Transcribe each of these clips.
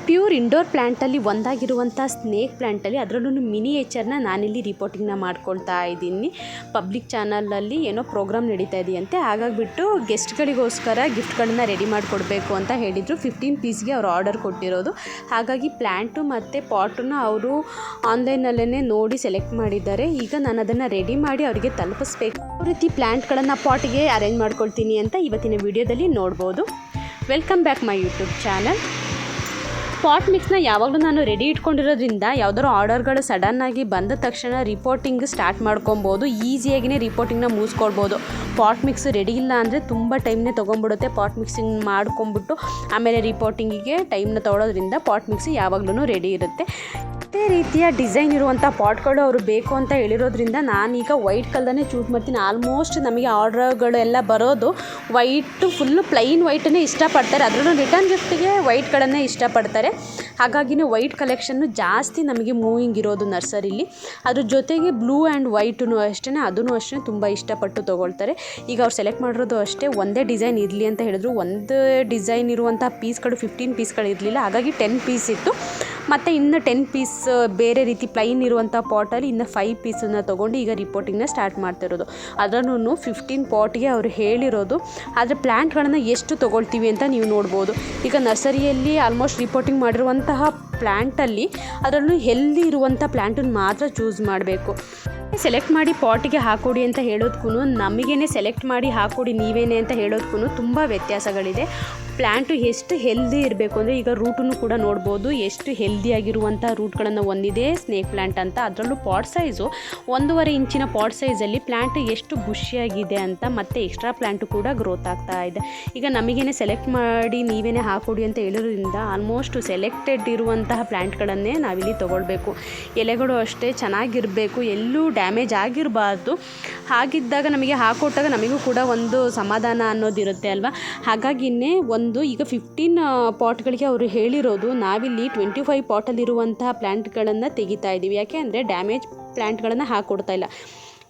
Pure indoor ಪ್ಲ್ಯಾಂಟಲ್ಲಿ ಒಂದಾಗಿರುವಂಥ snake ಪ್ಲ್ಯಾಂಟಲ್ಲಿ ಅದರಲ್ಲೂ ಮಿನಿಯೇಚರ್ನ ನಾನಿಲ್ಲಿ ರಿಪೋರ್ಟಿಂಗ್ನ ಮಾಡ್ಕೊಳ್ತಾ ಇದ್ದೀನಿ. ಪಬ್ಲಿಕ್ ಚಾನಲಲ್ಲಿ ಏನೋ ಪ್ರೋಗ್ರಾಮ್ ನಡೀತಾ ಇದೆಯಂತೆ, ಹಾಗಾಗಿಬಿಟ್ಟು ಗೆಸ್ಟ್ಗಳಿಗೋಸ್ಕರ ಗಿಫ್ಟ್ಗಳನ್ನ ರೆಡಿ ಮಾಡಿಕೊಡ್ಬೇಕು ಅಂತ ಹೇಳಿದರು. 15 ಪೀಸ್ಗೆ ಅವರು ಆರ್ಡರ್ ಕೊಟ್ಟಿರೋದು. ಹಾಗಾಗಿ ಪ್ಲ್ಯಾಂಟು ಮತ್ತು ಪಾಟನ್ನು ಅವರು ಆನ್ಲೈನಲ್ಲೇ ನೋಡಿ ಸೆಲೆಕ್ಟ್ ಮಾಡಿದ್ದಾರೆ. ಈಗ ನಾನು ಅದನ್ನು ರೆಡಿ ಮಾಡಿ ಅವರಿಗೆ ತಲುಪಿಸ್ಬೇಕು. ಯಾವ ರೀತಿ ಪ್ಲ್ಯಾಂಟ್ಗಳನ್ನು ಪಾಟಿಗೆ ಅರೇಂಜ್ ಮಾಡ್ಕೊಳ್ತೀನಿ ಅಂತ ಇವತ್ತಿನ ವಿಡಿಯೋದಲ್ಲಿ ನೋಡ್ಬೋದು. Welcome back my YouTube channel. Pot ಮಿಕ್ಸ್ನ ಯಾವಾಗಲೂ ನಾನು ರೆಡಿ ಇಟ್ಕೊಂಡಿರೋದ್ರಿಂದ ಯಾವುದಾದ್ರು ಆರ್ಡರ್ಗಳು ಸಡನ್ನಾಗಿ ಬಂದ ತಕ್ಷಣ ರಿಪೋರ್ಟಿಂಗ್ ಸ್ಟಾರ್ಟ್ ಮಾಡ್ಕೊಬೋದು. ಈಸಿಯಾಗಿಯೇ ರಿಪೋರ್ಟಿಂಗ್ನ ಮುಗಿಸ್ಕೊಳ್ಬೋದು. ಪಾಟ್ ಮಿಕ್ಸ್ ರೆಡಿ ಇಲ್ಲ ಅಂದರೆ ತುಂಬ ಟೈಮ್ನೇ ತೊಗೊಂಡ್ಬಿಡುತ್ತೆ. ಪಾಟ್ ಮಿಕ್ಸಿಂಗ್ ಮಾಡ್ಕೊಂಬಿಟ್ಟು ಆಮೇಲೆ ರಿಪೋರ್ಟಿಂಗಿಗೆ ಟೈಮ್ನ ತೊಗೊಳೋದ್ರಿಂದ ಪಾಟ್ ಮಿಕ್ಸ್ ಯಾವಾಗಲೂ ರೆಡಿ ಇರುತ್ತೆ. ಅದೇ ರೀತಿಯ ಡಿಸೈನ್ ಇರುವಂಥ ಪಾಟ್ಗಳು ಅವರು ಬೇಕು ಅಂತ ಹೇಳಿರೋದ್ರಿಂದ ನಾನೀಗ ವೈಟ್ ಕಲರನ್ನೇ ಚೂಸ್ ಮಾಡ್ತೀನಿ. ಆಲ್ಮೋಸ್ಟ್ ನಮಗೆ ಆರ್ಡರ್ಗಳೆಲ್ಲ ಬರೋದು ವೈಟು, ಫುಲ್ಲು ಪ್ಲೈನ್ ವೈಟನ್ನೇ ಇಷ್ಟಪಡ್ತಾರೆ. ಅದರಲ್ಲೂ ರಿಟರ್ನ್ ಗಿಫ್ಟಿಗೆ ವೈಟ್ಗಳನ್ನೇ ಇಷ್ಟಪಡ್ತಾರೆ. ಹಾಗಾಗಿನೇ ವೈಟ್ ಕಲೆಕ್ಷನ್ನು ಜಾಸ್ತಿ ನಮಗೆ ಮೂವಿಂಗ್ ಇರೋದು ನರ್ಸರಿಲಿ. ಅದ್ರ ಜೊತೆಗೆ ಬ್ಲೂ ಆ್ಯಂಡ್ ವೈಟೂ ಅಷ್ಟೇ, ಅದೂ ಅಷ್ಟೇ ತುಂಬ ಇಷ್ಟಪಟ್ಟು ತೊಗೊಳ್ತಾರೆ. ಈಗ ಅವ್ರು ಸೆಲೆಕ್ಟ್ ಮಾಡಿರೋದು ಅಷ್ಟೇ ಒಂದೇ ಡಿಸೈನ್ ಇರಲಿ ಅಂತ ಹೇಳಿದ್ರು. ಒಂದು ಡಿಸೈನ್ ಇರುವಂಥ ಪೀಸ್ಗಳು 15 ಪೀಸ್ಗಳು ಇರಲಿಲ್ಲ, ಹಾಗಾಗಿ 10 ಪೀಸ್ ಇತ್ತು. ಮತ್ತು ಇನ್ನು 10 ಪೀಸ್ ಬೇರೆ ರೀತಿ ಪ್ಲೈನ್ ಇರುವಂಥ ಪಾಟಲ್ಲಿ ಇನ್ನು 5 ಪೀಸನ್ನು ತೊಗೊಂಡು ಈಗ ರಿಪೋರ್ಟಿಂಗ್ನ ಸ್ಟಾರ್ಟ್ ಮಾಡ್ತಿರೋದು. ಅದನ್ನು 15 ಪಾಟ್ಗೆ ಅವರು ಹೇಳಿರೋದು. ಆದರೆ ಪ್ಲ್ಯಾಂಟ್ಗಳನ್ನು ಎಷ್ಟು ತೊಗೊಳ್ತೀವಿ ಅಂತ ನೀವು ನೋಡ್ಬೋದು. ಈಗ ನರ್ಸರಿಯಲ್ಲಿ ಆಲ್ಮೋಸ್ಟ್ ರಿಪೋರ್ಟಿಂಗ್ ಮಾಡಿರುವಂತಹ ಪ್ಲ್ಯಾಂಟಲ್ಲಿ ಅದರಲ್ಲೂ ಹೆಲ್ದಿ ಇರುವಂಥ ಪ್ಲ್ಯಾಂಟನ್ನು ಮಾತ್ರ ಚೂಸ್ ಮಾಡಬೇಕು. ಸೆಲೆಕ್ಟ್ ಮಾಡಿ ಪಾಟಿಗೆ ಹಾಕೊಡಿ ಅಂತ ಹೇಳೋದಕ್ಕೂ ನಮಗೇನೆ ಸೆಲೆಕ್ಟ್ ಮಾಡಿ ಹಾಕೊಡಿ ನೀವೇನೆ ಅಂತ ಹೇಳೋದಕ್ಕೂ ತುಂಬ ವ್ಯತ್ಯಾಸಗಳಿದೆ. ಪ್ಲ್ಯಾಂಟು ಎಷ್ಟು ಹೆಲ್ದಿ ಇರಬೇಕು ಅಂದರೆ ಈಗ ರೂಟನ್ನು ಕೂಡ ನೋಡ್ಬೋದು, ಎಷ್ಟು ಹೆಲ್ದಿಯಾಗಿರುವಂಥ ರೂಟ್ಗಳನ್ನು ಹೊಂದಿದೆ ಸ್ನೇಕ್ ಪ್ಲ್ಯಾಂಟ್ ಅಂತ. ಅದರಲ್ಲೂ ಪಾಟ್ ಸೈಜು 1.5 ಇಂಚಿನ ಪಾಟ್ ಸೈಜಲ್ಲಿ ಪ್ಲ್ಯಾಂಟ್ ಎಷ್ಟು ಖುಷಿಯಾಗಿದೆ ಅಂತ. ಮತ್ತು ಎಕ್ಸ್ಟ್ರಾ ಪ್ಲ್ಯಾಂಟು ಕೂಡ ಗ್ರೋತ್ ಆಗ್ತಾ ಇದೆ. ಈಗ ನಮಗೇನೆ ಸೆಲೆಕ್ಟ್ ಮಾಡಿ ನೀವೇನೆ ಹಾಕೊಡಿ ಅಂತ ಹೇಳೋದ್ರಿಂದ ಆಲ್ಮೋಸ್ಟ್ ಸೆಲೆಕ್ಟೆಡ್ ಇರುವಂತಹ ಪ್ಲ್ಯಾಂಟ್ಗಳನ್ನೇ ನಾವಿಲ್ಲಿ ತೊಗೊಳ್ಬೇಕು. ಎಲೆಗಳು ಅಷ್ಟೇ ಚೆನ್ನಾಗಿರಬೇಕು, ಎಲ್ಲೂ ಡ್ಯಾಮೇಜ್ ಆಗಿರಬಾರ್ದು. ಹಾಗಿದ್ದಾಗ ನಮಗೆ ಹಾಕೊಟ್ಟಾಗ ನಮಗೂ ಕೂಡ ಒಂದು ಸಮಾಧಾನ ಅನ್ನೋದಿರುತ್ತೆ ಅಲ್ವಾ. ಹಾಗಾಗಿಯೇ ಈಗ 15 ಪಾಟ್ಗಳಿಗೆ ಅವರು ಹೇಳಿರೋದು ನಾವಿಲ್ಲಿ 25 ಪಾಟಲ್ಲಿರುವಂತಹ ಪ್ಲ್ಯಾಂಟ್ಗಳನ್ನು ತೆಗಿತಾ ಇದ್ದೀವಿ. ಯಾಕೆ ಅಂದರೆ ಡ್ಯಾಮೇಜ್ ಪ್ಲ್ಯಾಂಟ್ಗಳನ್ನು ಹಾಕ್ಕೊಡ್ತಾ ಇಲ್ಲ.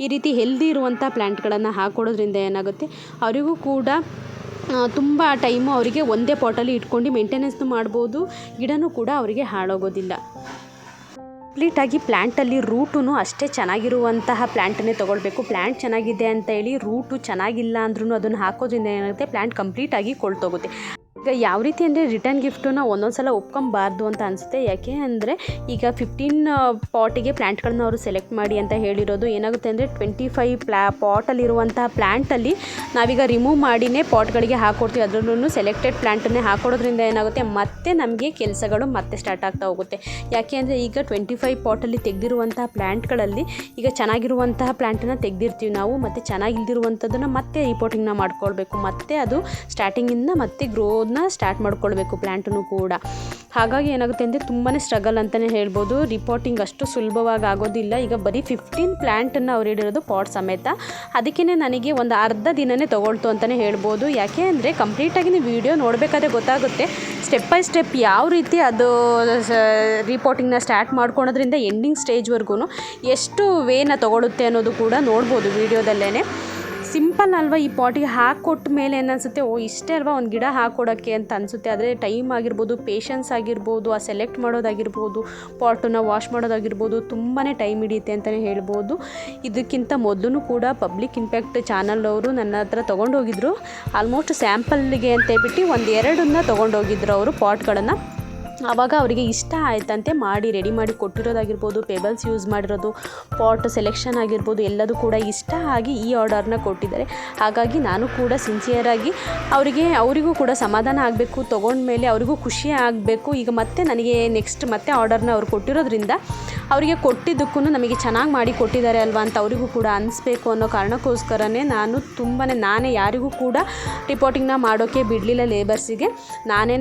ಈ ರೀತಿ ಹೆಲ್ದಿ ಇರುವಂಥ ಪ್ಲ್ಯಾಂಟ್ಗಳನ್ನು ಹಾಕ್ಕೊಡೋದ್ರಿಂದ ಏನಾಗುತ್ತೆ, ಅವರಿಗೂ ಕೂಡ ತುಂಬ ಟೈಮು ಅವರಿಗೆ ಒಂದೇ ಪಾಟಲ್ಲಿ ಇಟ್ಕೊಂಡು ಮೇಂಟೆನೆನ್ಸ್ನು ಮಾಡ್ಬೋದು. ಗಿಡನೂ ಕೂಡ ಅವರಿಗೆ ಹಾಳಾಗೋದಿಲ್ಲ. ಕಂಪ್ಲೀಟಾಗಿ ಪ್ಲ್ಯಾಂಟಲ್ಲಿ ರೂಟೂ ಅಷ್ಟೇ ಚೆನ್ನಾಗಿರುವಂತಹ ಪ್ಲ್ಯಾಂಟನ್ನೇ ತೊಗೊಳ್ಬೇಕು. ಪ್ಲ್ಯಾಂಟ್ ಚೆನ್ನಾಗಿದೆ ಅಂತ ಹೇಳಿ ರೂಟು ಚೆನ್ನಾಗಿಲ್ಲ ಅಂದ್ರೂ ಅದನ್ನು ಹಾಕೋದ್ರಿಂದ ಏನಾಗುತ್ತೆ, ಪ್ಲ್ಯಾಂಟ್ ಕಂಪ್ಲೀಟಾಗಿ ಕೊಳ್ತೋಗುತ್ತೆ. ಈಗ ಯಾವ ರೀತಿ ಅಂದರೆ ರಿಟರ್ನ್ ಗಿಫ್ಟನ್ನು ಒಂದೊಂದು ಸಲ ಒಪ್ಕೊಂಬಾರ್ದು ಅಂತ ಅನಿಸುತ್ತೆ. ಯಾಕೆ ಅಂದರೆ ಈಗ 15 ಪಾಟಿಗೆ ಪ್ಲ್ಯಾಂಟ್ಗಳನ್ನ ಅವರು ಸೆಲೆಕ್ಟ್ ಮಾಡಿ ಅಂತ ಹೇಳಿರೋದು. ಏನಾಗುತ್ತೆ ಅಂದರೆ 25 ಪಾಟಲ್ಲಿರುವಂತಹ ಪ್ಲ್ಯಾಂಟಲ್ಲಿ ನಾವೀಗ ರಿಮೂವ್ ಮಾಡಿನೇ ಪಾಟ್ಗಳಿಗೆ ಹಾಕ್ಕೊಡ್ತೀವಿ. ಅದರಲ್ಲೂ ಸೆಲೆಕ್ಟೆಡ್ ಪ್ಲ್ಯಾಂಟನ್ನೇ ಹಾಕೊಡೋದ್ರಿಂದ ಏನಾಗುತ್ತೆ, ಮತ್ತೆ ನಮಗೆ ಕೆಲಸಗಳು ಮತ್ತೆ ಸ್ಟಾರ್ಟ್ ಆಗ್ತಾ ಹೋಗುತ್ತೆ. ಯಾಕೆ ಅಂದರೆ ಈಗ 25 ಪಾಟಲ್ಲಿ ತೆಗೆದಿರುವಂತಹ ಪ್ಲ್ಯಾಂಟ್ಗಳಲ್ಲಿ ಈಗ ಚೆನ್ನಾಗಿರುವಂತಹ ಪ್ಲ್ಯಾಂಟನ್ನು ತೆಗೆದಿರ್ತೀವಿ ನಾವು, ಮತ್ತು ಚೆನ್ನಾಗಿಲ್ದಿರುವಂಥದ್ದನ್ನು ಮತ್ತೆ ರಿಪೋರ್ಟಿಂಗ್ನ ಮಾಡ್ಕೊಳ್ಬೇಕು. ಮತ್ತು ಅದು ಸ್ಟಾರ್ಟಿಂಗಿಂದ ಮತ್ತೆ ಗ್ರೋನ ಸ್ಟಾರ್ಟ್ ಮಾಡ್ಕೊಳ್ಬೇಕು ಪ್ಲ್ಯಾಂಟನ್ನು ಕೂಡ. ಹಾಗಾಗಿ ಏನಾಗುತ್ತೆ ಅಂದರೆ ತುಂಬಾ ಸ್ಟ್ರಗಲ್ ಅಂತಲೇ ಹೇಳ್ಬೋದು. ರಿಪೋರ್ಟಿಂಗ್ ಅಷ್ಟು ಸುಲಭವಾಗಿ ಆಗೋದಿಲ್ಲ. ಈಗ ಬರೀ 15 ಪ್ಲ್ಯಾಂಟನ್ನು ಅವ್ರು ಹೇಳಿರೋದು ಪಾಟ್ ಸಮೇತ. ಅದಕ್ಕೇ ನನಗೆ ಒಂದು ಅರ್ಧ ದಿನವೇ ತೊಗೊಳ್ತು ಅಂತಲೇ ಹೇಳ್ಬೋದು. ಯಾಕೆ ಅಂದರೆ ಕಂಪ್ಲೀಟಾಗಿ ನೀವು ವಿಡಿಯೋ ನೋಡಬೇಕಾದ್ರೆ ಗೊತ್ತಾಗುತ್ತೆ ಸ್ಟೆಪ್ ಬೈ ಸ್ಟೆಪ್ ಯಾವ ರೀತಿ ಅದು ರಿಪೋರ್ಟಿಂಗ್ನ ಸ್ಟಾರ್ಟ್ ಮಾಡ್ಕೊಳೋದ್ರಿಂದ ಎಂಡಿಂಗ್ ಸ್ಟೇಜ್ವರೆಗೂ ಎಷ್ಟು ವೇನ ತೊಗೊಳುತ್ತೆ ಅನ್ನೋದು ಕೂಡ ನೋಡ್ಬೋದು ವಿಡಿಯೋದಲ್ಲೇ. ಸಿಂಪಲ್ ಅಲ್ವಾ, ಈ ಪಾಟಿಗೆ ಹಾಕ್ಕೊಟ್ಟ ಮೇಲೆ ಏನನ್ಸುತ್ತೆ, ಇಷ್ಟೇ ಅಲ್ವಾ ಒಂದು ಗಿಡ ಹಾಕ್ಕೊಡೋಕ್ಕೆ ಅಂತ ಅನಿಸುತ್ತೆ. ಆದರೆ ಟೈಮ್ ಆಗಿರ್ಬೋದು, ಪೇಷನ್ಸ್ ಆಗಿರ್ಬೋದು, ಆ ಸೆಲೆಕ್ಟ್ ಮಾಡೋದಾಗಿರ್ಬೋದು, ಪಾಟನ್ನು ವಾಶ್ ಮಾಡೋದಾಗಿರ್ಬೋದು, ತುಂಬಾ ಟೈಮ್ ಹಿಡಿಯುತ್ತೆ ಅಂತಲೇ ಹೇಳ್ಬೋದು. ಇದಕ್ಕಿಂತ ಮೊದಲು ಕೂಡ ಪಬ್ಲಿಕ್ ಇಂಪ್ಯಾಕ್ಟ್ ಚಾನಲ್ ಅವರು ನನ್ನ ಹತ್ರ ತೊಗೊಂಡೋಗಿದ್ರು. ಆಲ್ಮೋಸ್ಟ್ ಸ್ಯಾಂಪಲ್ಗೆ ಅಂತ ಹೇಳ್ಬಿಟ್ಟು 1-2 ತೊಗೊಂಡೋಗಿದ್ರು ಅವರು ಪಾಟ್ಗಳನ್ನು. ಆವಾಗ ಅವರಿಗೆ ಇಷ್ಟ ಆಯ್ತಂತೆ ಮಾಡಿ ರೆಡಿ ಮಾಡಿ ಕೊಟ್ಟಿರೋದಾಗಿರ್ಬೋದು, ಪೇಬಲ್ಸ್ ಯೂಸ್ ಮಾಡಿರೋದು, ಪಾಟ್ ಸೆಲೆಕ್ಷನ್ ಆಗಿರ್ಬೋದು, ಎಲ್ಲದೂ ಕೂಡ ಇಷ್ಟ ಆಗಿ ಈ ಆರ್ಡರ್ನ ಕೊಟ್ಟಿದ್ದಾರೆ. ಹಾಗಾಗಿ ನಾನು ಕೂಡ ಸಿನ್ಸಿಯರಾಗಿ ಅವರಿಗೂ ಕೂಡ ಸಮಾಧಾನ ಆಗಬೇಕು, ತೊಗೊಂಡ್ಮೇಲೆ ಅವರಿಗೂ ಖುಷಿ ಆಗಬೇಕು. ಈಗ ಮತ್ತೆ ನನಗೆ ನೆಕ್ಸ್ಟ್ ಮತ್ತೆ ಆರ್ಡರ್ನ ಅವ್ರು ಕೊಟ್ಟಿರೋದ್ರಿಂದ ಅವರಿಗೆ ಕೊಟ್ಟಿದ್ದಕ್ಕೂ ನಮಗೆ ಚೆನ್ನಾಗಿ ಮಾಡಿ ಕೊಟ್ಟಿದ್ದಾರೆ ಅಲ್ವಾ ಅಂತ ಅವರಿಗೂ ಕೂಡ ಅನಿಸ್ಬೇಕು ಅನ್ನೋ ಕಾರಣಕ್ಕೋಸ್ಕರನೇ ನಾನೇ ಯಾರಿಗೂ ಕೂಡ ರಿಪೋರ್ಟಿಂಗ್ನ ಮಾಡೋಕ್ಕೆ ಬಿಡಲಿಲ್ಲ. ಲೇಬರ್ಸಿಗೆ ನಾನೇ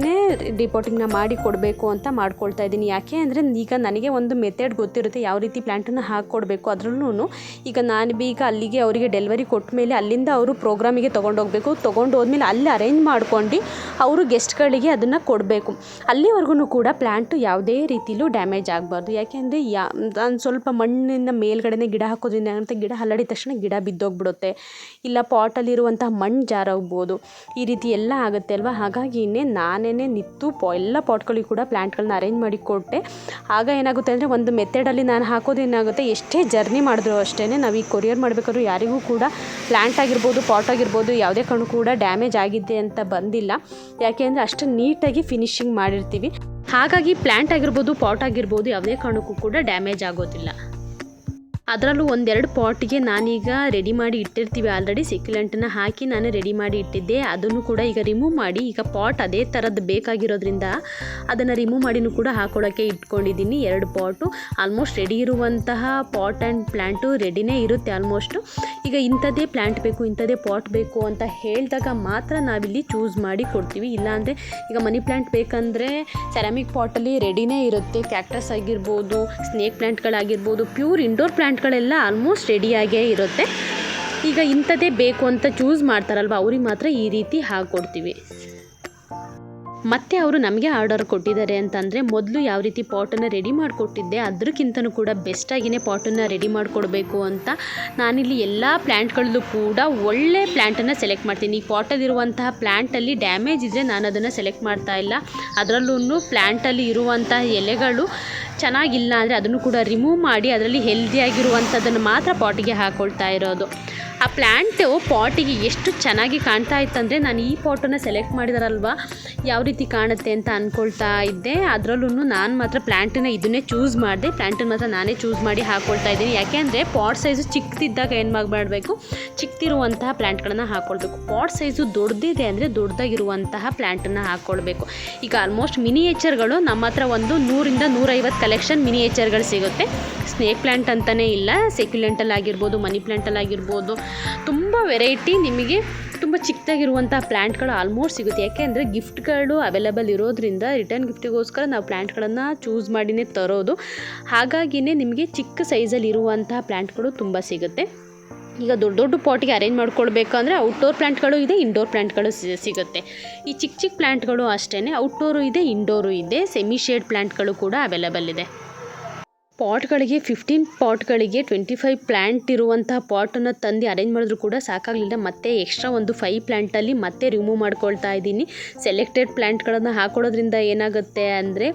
ರಿಪೋರ್ಟಿಂಗ್ನ ಮಾಡಿ ಕೊಡಬೇಕು ಅಂತ ಮಾಡ್ಕೊಳ್ತಾ ಇದ್ದೀನಿ. ಯಾಕೆ ಅಂದರೆ ಈಗ ನನಗೆ ಒಂದು ಮೆಥಡ್ ಗೊತ್ತಿರುತ್ತೆ ಯಾವ ರೀತಿ ಪ್ಲ್ಯಾಂಟನ್ನು ಹಾಕ್ಕೊಡ್ಬೇಕು. ಅದರಲ್ಲೂ ಈಗ ನಾನೀಗ ಅಲ್ಲಿಗೆ ಅವರಿಗೆ ಡೆಲಿವರಿ ಕೊಟ್ಟ ಮೇಲೆ ಅಲ್ಲಿಂದ ಅವರು ಪ್ರೋಗ್ರಾಮಿಗೆ ತೊಗೊಂಡೋಗ್ಬೇಕು. ತೊಗೊಂಡೋದ್ಮೇಲೆ ಅಲ್ಲಿ ಅರೇಂಜ್ ಮಾಡ್ಕೊಂಡು ಅವರು ಗೆಸ್ಟ್ಗಳಿಗೆ ಅದನ್ನು ಕೊಡಬೇಕು. ಅಲ್ಲಿವರೆಗೂ ಕೂಡ ಪ್ಲ್ಯಾಂಟು ಯಾವುದೇ ರೀತಿಲೂ ಡ್ಯಾಮೇಜ್ ಆಗಬಾರ್ದು. ಯಾಕೆಂದರೆ ಒಂದು ಸ್ವಲ್ಪ ಮಣ್ಣಿನ ಮೇಲ್ಗಡೆ ಗಿಡ ಹಾಕೋದ್ರಿಂದ ಏನಾಗುತ್ತೆ, ಗಿಡ ಹರಡಿದ ತಕ್ಷಣ ಗಿಡ ಬಿದ್ದೋಗ್ಬಿಡುತ್ತೆ, ಇಲ್ಲ ಪಾಟಲ್ಲಿರುವಂಥ ಮಣ್ಣು ಜಾರೋಗ್ಬೋದು, ಈ ರೀತಿ ಎಲ್ಲ ಆಗುತ್ತೆ ಅಲ್ವಾ. ಹಾಗಾಗಿಯೇ ನಾನೇ ನಿತ್ತು ಎಲ್ಲ ಪಾಟ್ಗಳಿಗೆ ಕೂಡ ಕೂಡ ಪ್ಲ್ಯಾಂಟ್ಗಳನ್ನ ಅರೇಂಜ್ ಮಾಡಿ ಕೊಟ್ಟೆ. ಆಗ ಏನಾಗುತ್ತೆ ಅಂದರೆ ಒಂದು ಮೆಥಡಲ್ಲಿ ನಾನು ಹಾಕೋದು ಏನಾಗುತ್ತೆ, ಎಷ್ಟೇ ಜರ್ನಿ ಮಾಡಿದ್ರು ಅಷ್ಟೇ ನಾವು ಈ ಕೊರಿಯರ್ ಮಾಡಬೇಕಾದ್ರೂ ಯಾರಿಗೂ ಕೂಡ ಪ್ಲ್ಯಾಂಟ್ ಆಗಿರ್ಬೋದು ಪಾಟ್ ಆಗಿರ್ಬೋದು ಯಾವುದೇ ಕಾರಣಕ್ಕೂ ಕೂಡ ಡ್ಯಾಮೇಜ್ ಆಗಿದೆ ಅಂತ ಬಂದಿಲ್ಲ. ಯಾಕೆ ಅಂದರೆ ಅಷ್ಟು ನೀಟಾಗಿ ಫಿನಿಶಿಂಗ್ ಮಾಡಿರ್ತೀವಿ. ಹಾಗಾಗಿ ಪ್ಲ್ಯಾಂಟ್ ಆಗಿರ್ಬೋದು ಪಾಟ್ ಆಗಿರ್ಬೋದು ಯಾವುದೇ ಕಾರಣಕ್ಕೂ ಕೂಡ ಡ್ಯಾಮೇಜ್ ಆಗೋದಿಲ್ಲ. ಅದರಲ್ಲೂ ಒಂದೆರಡು ಪಾಟಿಗೆ ನಾನೀಗ ರೆಡಿ ಮಾಡಿ ಇಟ್ಟಿರ್ತೀವಿ, ಆಲ್ರೆಡಿ ಸೆಕ್ಯುಲೆಂಟನ್ನು ಹಾಕಿ ನಾನು ರೆಡಿ ಮಾಡಿ ಇಟ್ಟಿದ್ದೆ. ಅದನ್ನು ಕೂಡ ಈಗ ರಿಮೂವ್ ಮಾಡಿ, ಈಗ ಪಾಟ್ ಅದೇ ಥರದ್ದು ಬೇಕಾಗಿರೋದ್ರಿಂದ ಅದನ್ನು ರಿಮೂವ್ ಮಾಡಿನೂ ಕೂಡ ಹಾಕೊಳ್ಳೋಕ್ಕೆ ಇಟ್ಕೊಂಡಿದ್ದೀನಿ. 2 ಪಾಟು ಆಲ್ಮೋಸ್ಟ್ ರೆಡಿ ಇರುವಂತಹ ಪಾಟ್ ಆ್ಯಂಡ್ ಪ್ಲ್ಯಾಂಟು ರೆಡಿನೇ ಇರುತ್ತೆ ಆಲ್ಮೋಸ್ಟು. ಈಗ ಇಂಥದ್ದೇ ಪ್ಲ್ಯಾಂಟ್ ಬೇಕು, ಇಂಥದ್ದೇ ಪಾಟ್ ಬೇಕು ಅಂತ ಹೇಳಿದಾಗ ಮಾತ್ರ ನಾವಿಲ್ಲಿ ಚೂಸ್ ಮಾಡಿ ಕೊಡ್ತೀವಿ. ಇಲ್ಲಾಂದರೆ ಈಗ ಮನಿ ಪ್ಲ್ಯಾಂಟ್ ಬೇಕಂದರೆ ಸೆರಾಮಿಕ್ ಪಾಟಲ್ಲಿ ರೆಡಿನೇ ಇರುತ್ತೆ. ಕ್ಯಾಕ್ಟಸ್ ಆಗಿರ್ಬೋದು, ಸ್ನೇಕ್ ಪ್ಲ್ಯಾಂಟ್ಗಳಾಗಿರ್ಬೋದು, ಪ್ಯೂರ್ ಇಂಡೋರ್ ಪ್ಲ್ಯಾಂಟ್ಗಳೆಲ್ಲ ಆಲ್ಮೋಸ್ಟ್ ರೆಡಿಯಾಗೇ ಇರುತ್ತೆ. ಈಗ ಇಂಥದ್ದೇ ಬೇಕು ಅಂತ ಚೂಸ್ ಮಾಡ್ತಾರಲ್ವ, ಅವ್ರಿಗೆ ಮಾತ್ರ ಈ ರೀತಿ ಹಾಕ್ಕೊಡ್ತೀವಿ. ಮತ್ತು ಅವರು ನಮಗೆ ಆರ್ಡರ್ ಕೊಟ್ಟಿದ್ದಾರೆ ಅಂತಂದರೆ ಮೊದಲು ಯಾವ ರೀತಿ ಪಾಟನ್ನು ರೆಡಿ ಮಾಡಿಕೊಟ್ಟಿದ್ದೆ ಅದಕ್ಕಿಂತನೂ ಕೂಡ ಬೆಸ್ಟಾಗಿಯೇ ಪಾಟನ್ನು ರೆಡಿ ಮಾಡಿಕೊಡ್ಬೇಕು ಅಂತ ನಾನಿಲ್ಲಿ ಎಲ್ಲ ಪ್ಲ್ಯಾಂಟ್ಗಳಲ್ಲೂ ಕೂಡ ಒಳ್ಳೆ ಪ್ಲ್ಯಾಂಟನ್ನು ಸೆಲೆಕ್ಟ್ ಮಾಡ್ತೀನಿ. ಈ ಪಾಟಲ್ಲಿರುವಂತಹ ಪ್ಲ್ಯಾಂಟಲ್ಲಿ ಡ್ಯಾಮೇಜ್ ಇದ್ದರೆ ನಾನು ಅದನ್ನು ಸೆಲೆಕ್ಟ್ ಮಾಡ್ತಾ ಇಲ್ಲ. ಅದರಲ್ಲೂ ಪ್ಲ್ಯಾಂಟಲ್ಲಿ ಇರುವಂತಹ ಎಲೆಗಳು ಚೆನ್ನಾಗಿಲ್ಲ ಅಂದರೆ ಅದನ್ನು ಕೂಡ ರಿಮೂವ್ ಮಾಡಿ ಅದರಲ್ಲಿ ಹೆಲ್ದಿಯಾಗಿರುವಂಥದ್ದನ್ನು ಮಾತ್ರ ಪಾಟಿಗೆ ಹಾಕ್ಕೊಳ್ತಾ ಇರೋದು. ಆ ಪ್ಲ್ಯಾಂಟು ಪಾಟಿಗೆ ಎಷ್ಟು ಚೆನ್ನಾಗಿ ಕಾಣ್ತಾ ಇತ್ತಂದರೆ ನಾನು ಈ ಪಾಟನ್ನು ಸೆಲೆಕ್ಟ್ ಮಾಡಿದಾರಲ್ವ ಯಾವ ರೀತಿ ಕಾಣುತ್ತೆ ಅಂತ ಅಂದ್ಕೊಳ್ತಾ ಇದ್ದೆ. ಅದರಲ್ಲೂ ನಾನು ಮಾತ್ರ ಪ್ಲ್ಯಾಂಟನ್ನು ಇದನ್ನೇ ಚೂಸ್ ಮಾಡಿದೆ. ಪ್ಲ್ಯಾಂಟನ್ನು ಮಾತ್ರ ನಾನೇ ಚೂಸ್ ಮಾಡಿ ಹಾಕ್ಕೊಳ್ತಾ ಇದ್ದೀನಿ. ಯಾಕೆಂದರೆ ಪಾಟ್ ಸೈಜು ಚಿಕ್ಕದಿದ್ದಾಗ ಏನು ಮಾಡಬೇಕು, ಚಿಕ್ಕದಿರುವಂತಹ ಪ್ಲ್ಯಾಂಟ್ಗಳನ್ನು ಹಾಕ್ಕೊಳ್ಬೇಕು. ಪಾಟ್ ಸೈಜು ದೊಡ್ಡದಿದೆ ಅಂದರೆ ದೊಡ್ಡದಾಗಿರುವಂತಹ ಪ್ಲ್ಯಾಂಟನ್ನು ಹಾಕ್ಕೊಳ್ಬೇಕು. ಈಗ ಆಲ್ಮೋಸ್ಟ್ ಮಿನಿಯೇಚರ್ಗಳು ನಮ್ಮ ಹತ್ರ ಒಂದು 100ರಿಂದ 150 ಕಲೆಕ್ಷನ್ ಮಿನಿಯೇಚರ್ಗಳು ಸಿಗುತ್ತೆ. ಸ್ನೇಕ್ ಪ್ಲ್ಯಾಂಟ್ ಅಂತಲೇ ಇಲ್ಲ, ಸೆಕ್ಯುಲೆಂಟಲ್ಲಿ ಆಗಿರ್ಬೋದು, ಮನಿ ಪ್ಲ್ಯಾಂಟಲ್ಲಿ ಆಗಿರ್ಬೋದು, ತುಂಬ ವೆರೈಟಿ ನಿಮಗೆ ತುಂಬ ಚಿಕ್ಕದಾಗಿರುವಂಥ ಪ್ಲ್ಯಾಂಟ್ಗಳು ಆಲ್ಮೋಸ್ಟ್ ಸಿಗುತ್ತೆ. ಯಾಕೆ ಅಂದರೆ ಗಿಫ್ಟ್ಗಳು ಅವೈಲೇಬಲ್ ಇರೋದ್ರಿಂದ ರಿಟರ್ನ್ ಗಿಫ್ಟಿಗೋಸ್ಕರ ನಾವು ಪ್ಲ್ಯಾಂಟ್ಗಳನ್ನು ಚೂಸ್ ಮಾಡಿನೇ ತರೋದು. ಹಾಗಾಗಿಯೇ ನಿಮಗೆ ಚಿಕ್ಕ ಸೈಜಲ್ಲಿ ಇರುವಂತಹ ಪ್ಲ್ಯಾಂಟ್ಗಳು ತುಂಬ ಸಿಗುತ್ತೆ. ಈಗ ದೊಡ್ಡ ದೊಡ್ಡ ಪಾಟಿಗೆ ಅರೇಂಜ್ ಮಾಡ್ಕೊಳ್ಬೇಕಂದ್ರೆ ಔಟ್ಡೋರ್ ಪ್ಲ್ಯಾಂಟ್ಗಳು ಇದೆ, ಇಂಡೋರ್ ಪ್ಲ್ಯಾಂಟ್ಗಳು ಸಿಗುತ್ತೆ. ಈ ಚಿಕ್ಕ ಚಿಕ್ಕ ಪ್ಲ್ಯಾಂಟ್ಗಳು ಅಷ್ಟೇ, ಔಟ್ಡೋರು ಇದೆ, ಇಂಡೋರು ಇದೆ, ಸೆಮಿ ಶೇಡ್ ಪ್ಲ್ಯಾಂಟ್ಗಳು ಕೂಡ ಅವೈಲೇಬಲ್ ಇದೆ. ಪಾಟ್ಗಳಿಗೆ 15 ಪಾಟ್ಗಳಿಗೆ 25 ಪ್ಲ್ಯಾಂಟ್ ಇರುವಂತಹ ಪಾಟನ್ನು ತಂದು ಅರೇಂಜ್ ಮಾಡಿದ್ರು ಕೂಡ ಸಾಕಾಗಲಿಲ್ಲ. ಮತ್ತೆ ಎಕ್ಸ್ಟ್ರಾ ಒಂದು 5 ಪ್ಲ್ಯಾಂಟಲ್ಲಿ ಮತ್ತೆ ರಿಮೂವ್ ಮಾಡ್ಕೊಳ್ತಾ ಇದ್ದೀನಿ. ಸೆಲೆಕ್ಟೆಡ್ ಪ್ಲ್ಯಾಂಟ್ಗಳನ್ನು ಹಾಕೊಳ್ಳೋದ್ರಿಂದ ಏನಾಗುತ್ತೆ ಅಂದರೆ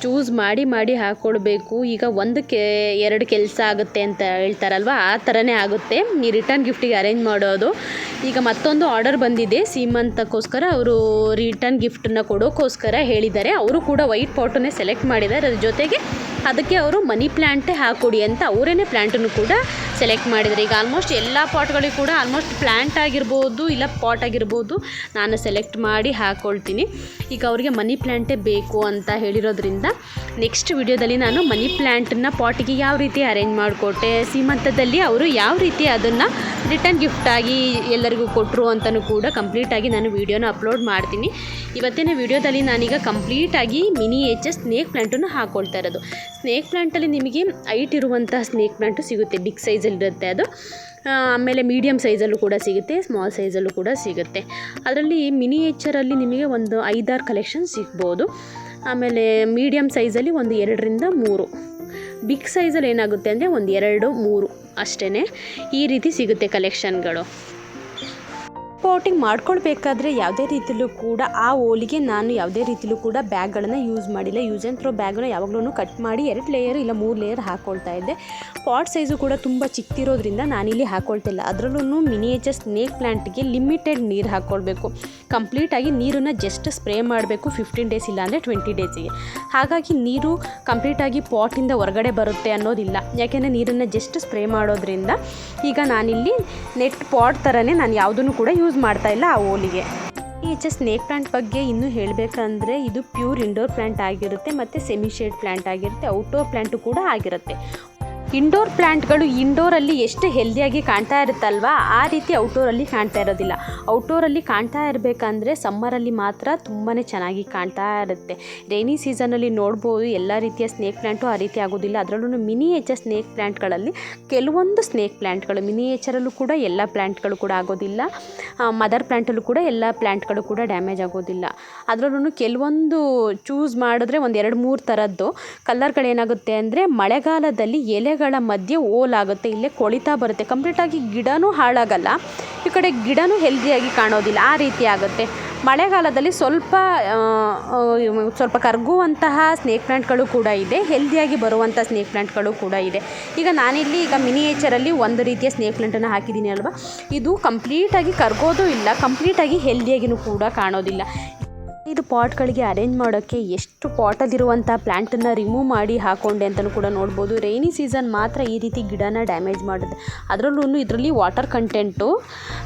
ಚೂಸ್ ಮಾಡಿ ಹಾಕ್ಕೊಳ್ಬೇಕು. ಈಗ 1-2 ಕೆಲಸ ಆಗುತ್ತೆ ಅಂತ ಹೇಳ್ತಾರಲ್ವ, ಆ ಥರನೇ ಆಗುತ್ತೆ ಈ ರಿಟರ್ನ್ ಗಿಫ್ಟಿಗೆ ಅರೇಂಜ್ ಮಾಡೋದು. ಈಗ ಮತ್ತೊಂದು ಆರ್ಡರ್ ಬಂದಿದೆ ಸೀಮಂತಕ್ಕೋಸ್ಕರ, ಅವರು ರಿಟರ್ನ್ ಗಿಫ್ಟನ್ನು ಕೊಡೋಕ್ಕೋಸ್ಕರ ಹೇಳಿದ್ದಾರೆ. ಅವರು ಕೂಡ ವೈಟ್ ಪಾಟನ್ನೇ ಸೆಲೆಕ್ಟ್ ಮಾಡಿದ್ದಾರೆ. ಅದ್ರ ಜೊತೆಗೆ ಅದಕ್ಕೆ ಅವರು ಮನಿ ಪ್ಲ್ಯಾಂಟೇ ಹಾಕ್ಕೊಡಿ ಅಂತ ಅವರೇನೇ ಪ್ಲ್ಯಾಂಟನ್ನು ಕೂಡ ಸೆಲೆಕ್ಟ್ ಮಾಡಿದ್ದಾರೆ. ಈಗ ಆಲ್ಮೋಸ್ಟ್ ಎಲ್ಲ ಪಾಟ್ಗಳಿಗೂ ಕೂಡ ಆಲ್ಮೋಸ್ಟ್ ಪ್ಲ್ಯಾಂಟ್ ಆಗಿರ್ಬೋದು ಇಲ್ಲ ಪಾಟ್ ಆಗಿರ್ಬೋದು ನಾನು ಸೆಲೆಕ್ಟ್ ಮಾಡಿ ಹಾಕ್ಕೊಳ್ತೀನಿ. ಈಗ ಅವರಿಗೆ ಮನಿ ಪ್ಲ್ಯಾಂಟೇ ಬೇಕು ಅಂತ ಹೇಳಿರೋದ್ರಿಂದ ನೆಕ್ಸ್ಟ್ ವಿಡಿಯೋದಲ್ಲಿ ನಾನು ಮನಿ ಪ್ಲ್ಯಾಂಟನ್ನು ಪಾಟಿಗೆ ಯಾವ ರೀತಿ ಅರೇಂಜ್ ಮಾಡಿಕೊಟ್ಟೆ, ಸೀಮಂತದಲ್ಲಿ ಅವರು ಯಾವ ರೀತಿ ಅದನ್ನು ರಿಟರ್ನ್ ಗಿಫ್ಟಾಗಿ ಎಲ್ಲರಿಗೂ ಕೊಟ್ಟರು ಅಂತಲೂ ಕೂಡ ಕಂಪ್ಲೀಟಾಗಿ ನಾನು ವೀಡಿಯೋನ ಅಪ್ಲೋಡ್ ಮಾಡ್ತೀನಿ. ಇವತ್ತಿನ ವಿಡಿಯೋದಲ್ಲಿ ನಾನೀಗ ಕಂಪ್ಲೀಟಾಗಿ ಮಿನಿಯೇಚರ್ ಸ್ನೇಕ್ ಪ್ಲ್ಯಾಂಟನ್ನು ಹಾಕ್ಕೊಳ್ತಾ ಇರೋದು. ಸ್ನೇಕ್ ಪ್ಲ್ಯಾಂಟಲ್ಲಿ ನಿಮಗೆ ಹೈಟ್ ಇರುವಂಥ ಸ್ನೇಕ್ ಪ್ಲ್ಯಾಂಟು ಸಿಗುತ್ತೆ, ಬಿಗ್ ಸೈಜಲ್ಲಿರುತ್ತೆ ಅದು. ಆಮೇಲೆ ಮೀಡಿಯಮ್ ಸೈಜಲ್ಲೂ ಕೂಡ ಸಿಗುತ್ತೆ, ಸ್ಮಾಲ್ ಸೈಜಲ್ಲೂ ಕೂಡ ಸಿಗುತ್ತೆ. ಅದರಲ್ಲಿ ಮಿನಿಯೇಚರಲ್ಲಿ ನಿಮಗೆ ಒಂದು 5-6 ಕಲೆಕ್ಷನ್ ಸಿಗ್ಬೋದು. ಆಮೇಲೆ ಮೀಡಿಯಮ್ ಸೈಜಲ್ಲಿ ಒಂದು 2ರಿಂದ 3, ಬಿಗ್ ಸೈಜಲ್ಲಿ ಏನಾಗುತ್ತೆ ಅಂದರೆ ಒಂದು 2-3 ಅಷ್ಟೇ. ಈ ರೀತಿ ಸಿಗುತ್ತೆ ಕಲೆಕ್ಷನ್ಗಳು. ಪಾಟಿಂಗ್ ಮಾಡ್ಕೊಳ್ಬೇಕಾದ್ರೆ ಯಾವುದೇ ರೀತಿಯಲ್ಲೂ ಕೂಡ ಆ ಓಲಿಗೆ ನಾನು ಯಾವುದೇ ರೀತಿಯಲ್ಲೂ ಕೂಡ ಬ್ಯಾಗ್ಗಳನ್ನು ಯೂಸ್ ಮಾಡಿಲ್ಲ. ಯೂಸ್ ಆ್ಯಂಡ್ ಥ್ರೋ ಬ್ಯಾಗನ್ನು ಯಾವಾಗಲೂ ಕಟ್ ಮಾಡಿ 2 ಲೇಯರ್ ಇಲ್ಲ 3 ಲೇಯರ್ ಹಾಕ್ಕೊಳ್ತಾ ಇದ್ದೆ. ಪಾಟ್ ಸೈಜು ಕೂಡ ತುಂಬ ಚಿಕ್ಕದಿರೋದ್ರಿಂದ ನಾನಿಲ್ಲಿ ಹಾಕ್ಕೊಳ್ತಿಲ್ಲ. ಅದರಲ್ಲೂ ಮಿನಿಯೇಚರ್ ಸ್ನೇಕ್ ಪ್ಲ್ಯಾಂಟ್ಗೆ ಲಿಮಿಟೆಡ್ ನೀರು ಹಾಕ್ಕೊಳ್ಬೇಕು. ಕಂಪ್ಲೀಟಾಗಿ ನೀರನ್ನು ಜಸ್ಟ್ ಸ್ಪ್ರೇ ಮಾಡಬೇಕು 15 ಡೇಸ್ ಇಲ್ಲ ಅಂದರೆ 20 ಡೇಸಿಗೆ. ಹಾಗಾಗಿ ನೀರು ಕಂಪ್ಲೀಟಾಗಿ ಪಾಟಿಂದ ಹೊರಗಡೆ ಬರುತ್ತೆ ಅನ್ನೋದಿಲ್ಲ. ಯಾಕೆಂದರೆ ನೀರನ್ನು ಜಸ್ಟ್ ಸ್ಪ್ರೇ ಮಾಡೋದ್ರಿಂದ ಈಗ ನಾನಿಲ್ಲಿ ನೆಟ್ ಪಾಟ್ ಥರನೇ ನಾನು ಯಾವುದನ್ನು ಕೂಡ ಯೂಸ್ ಮಾಡ್ತಾ ಇಲ್ಲ ಆ ಓಲಿಗೆ. ಈಚೆ ಸ್ನೇಕ್ ಪ್ಲ್ಯಾಂಟ್ ಬಗ್ಗೆ ಇನ್ನೂ ಹೇಳಬೇಕಂದ್ರೆ ಇದು ಪ್ಯೂರ್ ಇಂಡೋರ್ ಪ್ಲ್ಯಾಂಟ್ ಆಗಿರುತ್ತೆ ಮತ್ತು ಸೆಮಿ ಶೇಡ್ ಪ್ಲ್ಯಾಂಟ್ ಆಗಿರುತ್ತೆ, ಔಟ್ಡೋರ್ ಪ್ಲ್ಯಾಂಟು ಕೂಡ ಆಗಿರುತ್ತೆ. ಇಂಡೋರ್ ಪ್ಲ್ಯಾಂಟ್ಗಳು ಇಂಡೋರಲ್ಲಿ ಎಷ್ಟು ಹೆಲ್ದಿಯಾಗಿ ಕಾಣ್ತಾ ಇರುತ್ತಲ್ವ ಆ ರೀತಿ ಔಟ್ಡೋರಲ್ಲಿ ಕಾಣ್ತಾ ಇರೋದಿಲ್ಲ. ಔಟ್ಡೋರಲ್ಲಿ ಕಾಣ್ತಾ ಇರಬೇಕಂದ್ರೆ ಸಮ್ಮರಲ್ಲಿ ಮಾತ್ರ ತುಂಬಾ ಚೆನ್ನಾಗಿ ಕಾಣ್ತಾ ಇರುತ್ತೆ. ರೈನಿ ಸೀಸನಲ್ಲಿ ನೋಡ್ಬೋದು ಎಲ್ಲ ರೀತಿಯ ಸ್ನೇಕ್ ಪ್ಲ್ಯಾಂಟು ಆ ರೀತಿ ಆಗೋದಿಲ್ಲ. ಅದರಲ್ಲೂ ಮಿನಿಯೇಚರ್ ಸ್ನೇಕ್ ಪ್ಲ್ಯಾಂಟ್ಗಳಲ್ಲಿ ಕೆಲವೊಂದು ಸ್ನೇಕ್ ಪ್ಲ್ಯಾಂಟ್ಗಳು ಮಿನಿಯೇಚರಲ್ಲೂ ಕೂಡ ಎಲ್ಲ ಪ್ಲ್ಯಾಂಟ್ಗಳು ಕೂಡ ಆಗೋದಿಲ್ಲ. ಮದರ್ ಪ್ಲ್ಯಾಂಟಲ್ಲೂ ಕೂಡ ಎಲ್ಲ ಪ್ಲ್ಯಾಂಟ್ಗಳು ಕೂಡ ಡ್ಯಾಮೇಜ್ ಆಗೋದಿಲ್ಲ. ಅದರಲ್ಲೂ ಕೆಲವೊಂದು ಚೂಸ್ ಮಾಡಿದ್ರೆ ಒಂದು 2-3 ಥರದ್ದು ಕಲರ್ಗಳೇನಾಗುತ್ತೆ ಅಂದರೆ ಮಳೆಗಾಲದಲ್ಲಿ ಎಲೆಗಳು ಎಲೆಗಳ ಮಧ್ಯೆ ಓಲಾಗುತ್ತೆ, ಇಲ್ಲೇ ಕೊಳಿತಾ ಬರುತ್ತೆ. ಕಂಪ್ಲೀಟಾಗಿ ಗಿಡನೂ ಹಾಳಾಗಲ್ಲ, ಈ ಕಡೆ ಗಿಡನೂ ಹೆಲ್ದಿಯಾಗಿ ಕಾಣೋದಿಲ್ಲ, ಆ ರೀತಿ ಆಗುತ್ತೆ. ಮಳೆಗಾಲದಲ್ಲಿ ಸ್ವಲ್ಪ ಕರಗುವಂತಹ ಸ್ನೇಕ್ ಪ್ಲ್ಯಾಂಟ್ಗಳು ಕೂಡ ಇದೆ, ಹೆಲ್ದಿಯಾಗಿ ಬರುವಂಥ ಸ್ನೇಕ್ ಪ್ಲ್ಯಾಂಟ್ಗಳು ಕೂಡ ಇದೆ. ಈಗ ನಾನಿಲ್ಲಿ ಮಿನಿಯೇಚರಲ್ಲಿ ಒಂದು ರೀತಿಯ ಸ್ನೇಕ್ ಪ್ಲ್ಯಾಂಟನ್ನು ಹಾಕಿದ್ದೀನಿ ಅಲ್ವಾ, ಇದು ಕಂಪ್ಲೀಟಾಗಿ ಕರಗೋದು ಇಲ್ಲ, ಕಂಪ್ಲೀಟಾಗಿ ಹೆಲ್ದಿಯಾಗಿಯೂ ಕೂಡ ಕಾಣೋದಿಲ್ಲ. ಇದು ಪಾಟ್ಗಳಿಗೆ ಅರೇಂಜ್ ಮಾಡೋಕ್ಕೆ ಎಷ್ಟು ಪಾಟಲ್ಲಿರುವಂಥ ಪ್ಲ್ಯಾಂಟನ್ನು ರಿಮೂವ್ ಮಾಡಿ ಹಾಕ್ಕೊಂಡೆ ಅಂತಲೂ ಕೂಡ ನೋಡ್ಬೋದು. ರೈನಿ ಸೀಸನ್ ಮಾತ್ರ ಈ ರೀತಿ ಗಿಡನ ಡ್ಯಾಮೇಜ್ ಮಾಡುತ್ತೆ. ಅದರಲ್ಲೂ ಇದರಲ್ಲಿ ವಾಟರ್ ಕಂಟೆಂಟು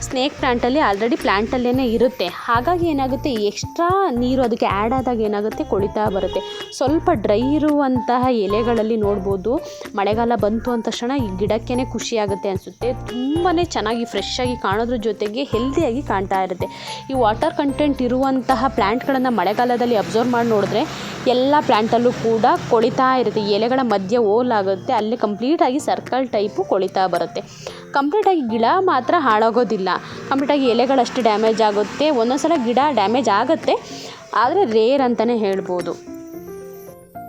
ಸ್ನೇಕ್ ಪ್ಲ್ಯಾಂಟಲ್ಲಿ ಆಲ್ರೆಡಿ ಪ್ಲ್ಯಾಂಟಲ್ಲೇ ಇರುತ್ತೆ. ಹಾಗಾಗಿ ಏನಾಗುತ್ತೆ, ಎಕ್ಸ್ಟ್ರಾ ನೀರು ಅದಕ್ಕೆ ಆ್ಯಡ್ ಆದಾಗ ಏನಾಗುತ್ತೆ, ಕೊಳಿತಾ ಬರುತ್ತೆ. ಸ್ವಲ್ಪ ಡ್ರೈ ಇರುವಂತಹ ಎಲೆಗಳಲ್ಲಿ ನೋಡ್ಬೋದು, ಮಳೆಗಾಲ ಬಂತು ಅಂದ ತಕ್ಷಣ ಈ ಗಿಡಕ್ಕೇ ಖುಷಿಯಾಗುತ್ತೆ ಅನಿಸುತ್ತೆ. ತುಂಬಾ ಚೆನ್ನಾಗಿ ಫ್ರೆಶ್ ಆಗಿ ಕಾಣೋದ್ರ ಜೊತೆಗೆ ಹೆಲ್ದಿಯಾಗಿ ಕಾಣ್ತಾ ಇರುತ್ತೆ. ಈ ವಾಟರ್ ಕಂಟೆಂಟ್ ಇರುವಂತಹ ಪ್ಲ್ಯಾಂಟ್ಗಳನ್ನು ಮಳೆಗಾಲದಲ್ಲಿ ಅಬ್ಸರ್ವ್ ಮಾಡಿ ನೋಡಿದ್ರೆ ಎಲ್ಲ ಪ್ಲ್ಯಾಂಟಲ್ಲೂ ಕೂಡ ಕೊಳಿತಾ ಇರುತ್ತೆ, ಎಲೆಗಳ ಮಧ್ಯೆ ಓಲಾಗುತ್ತೆ, ಅಲ್ಲಿ ಕಂಪ್ಲೀಟಾಗಿ ಸರ್ಕಲ್ ಟೈಪು ಕೊಳಿತಾ ಬರುತ್ತೆ. ಕಂಪ್ಲೀಟಾಗಿ ಗಿಡ ಮಾತ್ರ ಹಾಳಾಗೋದಿಲ್ಲ, ಕಂಪ್ಲೀಟಾಗಿ ಎಲೆಗಳಷ್ಟು ಡ್ಯಾಮೇಜ್ ಆಗುತ್ತೆ. ಒಂದೊಂದು ಸಲ ಗಿಡ ಡ್ಯಾಮೇಜ್ ಆಗುತ್ತೆ, ಆದರೆ ರೇರ್ ಅಂತಲೇ ಹೇಳ್ಬೋದು.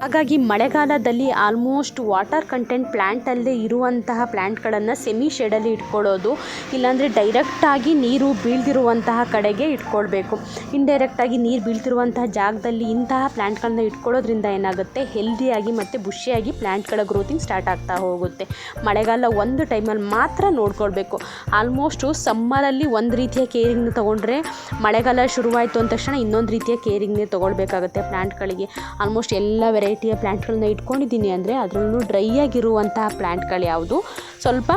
ಹಾಗಾಗಿ ಮಳೆಗಾಲದಲ್ಲಿ ಆಲ್ಮೋಸ್ಟ್ ವಾಟರ್ ಕಂಟೆಂಟ್ ಪ್ಲ್ಯಾಂಟಲ್ಲೇ ಇರುವಂತಹ ಪ್ಲ್ಯಾಂಟ್ಗಳನ್ನು ಸೆಮಿ ಶೇಡಲ್ಲಿ ಇಟ್ಕೊಳ್ಳೋದು, ಇಲ್ಲಾಂದರೆ ಡೈರೆಕ್ಟಾಗಿ ನೀರು ಬೀಳ್ದಿರುವಂತಹ ಕಡೆಗೆ ಇಟ್ಕೊಳ್ಬೇಕು. ಇಂಡೈರೆಕ್ಟಾಗಿ ನೀರು ಬೀಳ್ತಿರುವಂತಹ ಜಾಗದಲ್ಲಿ ಇಂತಹ ಪ್ಲ್ಯಾಂಟ್ಗಳನ್ನ ಇಟ್ಕೊಳ್ಳೋದ್ರಿಂದ ಏನಾಗುತ್ತೆ, ಹೆಲ್ದಿಯಾಗಿ ಮತ್ತು ಬುಷಿಯಾಗಿ ಪ್ಲ್ಯಾಂಟ್ಗಳ ಗ್ರೋತಿಂಗ್ ಸ್ಟಾರ್ಟ್ ಆಗ್ತಾ ಹೋಗುತ್ತೆ. ಮಳೆಗಾಲ ಒಂದು ಟೈಮಲ್ಲಿ ಮಾತ್ರ ನೋಡ್ಕೊಳ್ಬೇಕು. ಆಲ್ಮೋಸ್ಟು ಸಮ್ಮರಲ್ಲಿ ಒಂದು ರೀತಿಯ ಕೇರಿಂಗ್ನ ತೊಗೊಂಡ್ರೆ, ಮಳೆಗಾಲ ಶುರುವಾಯಿತು ಅಂದ ತಕ್ಷಣ ಇನ್ನೊಂದು ರೀತಿಯ ಕೇರಿಂಗ್ನೇ ತೊಗೊಳ್ಬೇಕಾಗುತ್ತೆ ಪ್ಲ್ಯಾಂಟ್ಗಳಿಗೆ. ಆಲ್ಮೋಸ್ಟ್ ಎಲ್ಲ ವೆರೈಟಿಯ ಪ್ಲ್ಯಾಂಟ್ಗಳನ್ನ ಇಟ್ಕೊಂಡಿದ್ದೀನಿ ಅಂದರೆ ಅದರಲ್ಲೂ ಡ್ರೈ ಆಗಿರುವಂತಹ ಪ್ಲ್ಯಾಂಟ್ಗಳು ಯಾವುದು, ಸ್ವಲ್ಪ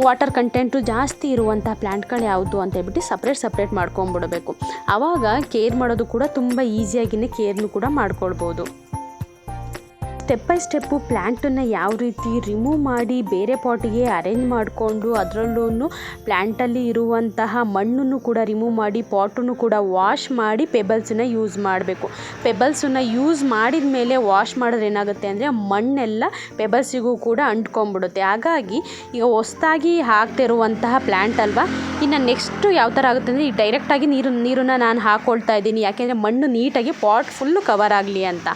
ವಾಟರ್ ಕಂಟೆಂಟು ಜಾಸ್ತಿ ಇರುವಂಥ ಪ್ಲ್ಯಾಂಟ್ಗಳು ಯಾವುದು ಅಂತ ಹೇಳ್ಬಿಟ್ಟು ಸಪ್ರೇಟ್ ಮಾಡ್ಕೊಂಬಿಡಬೇಕು. ಆವಾಗ ಕೇರ್ ಮಾಡೋದು ಕೂಡ ತುಂಬ ಈಸಿಯಾಗಿಯೇ ಕೇರ್ನು ಕೂಡ ಮಾಡ್ಕೊಳ್ಬೋದು. ಸ್ಟೆಪ್ ಬೈ ಸ್ಟೆಪ್ಪು ಪ್ಲ್ಯಾಂಟನ್ನು ಯಾವ ರೀತಿ ರಿಮೂವ್ ಮಾಡಿ ಬೇರೆ ಪಾಟಿಗೆ ಅರೇಂಜ್ ಮಾಡಿಕೊಂಡು, ಅದರಲ್ಲೂ ಪ್ಲ್ಯಾಂಟಲ್ಲಿ ಇರುವಂತಹ ಮಣ್ಣನ್ನು ಕೂಡ ರಿಮೂವ್ ಮಾಡಿ ಪಾಟನ್ನು ಕೂಡ ವಾಶ್ ಮಾಡಿ ಪೆಬಲ್ಸನ್ನು ಯೂಸ್ ಮಾಡಬೇಕು. ಪೆಬಲ್ಸನ್ನು ಯೂಸ್ ಮಾಡಿದ ಮೇಲೆ ವಾಶ್ ಮಾಡಿದ್ರೆ ಏನಾಗುತ್ತೆ ಅಂದರೆ ಮಣ್ಣೆಲ್ಲ ಪೆಬಲ್ಸಿಗೂ ಕೂಡ ಅಂಟ್ಕೊಂಡ್ಬಿಡುತ್ತೆ. ಹಾಗಾಗಿ ಈಗ ಹೊಸದಾಗಿ ಹಾಕ್ತಿರುವಂತಹ ಪ್ಲ್ಯಾಂಟ್ ಅಲ್ವಾ, ಇನ್ನು ನೆಕ್ಸ್ಟು ಯಾವ ಥರ ಆಗುತ್ತೆ ಅಂದರೆ, ಈಗ ಡೈರೆಕ್ಟಾಗಿ ನೀರನ್ನು ನಾನು ಹಾಕ್ಕೊಳ್ತಾ ಇದ್ದೀನಿ, ಯಾಕೆಂದರೆ ಮಣ್ಣು ನೀಟಾಗಿ ಪಾಟ್ ಫುಲ್ಲು ಕವರ್ ಆಗಲಿ ಅಂತ.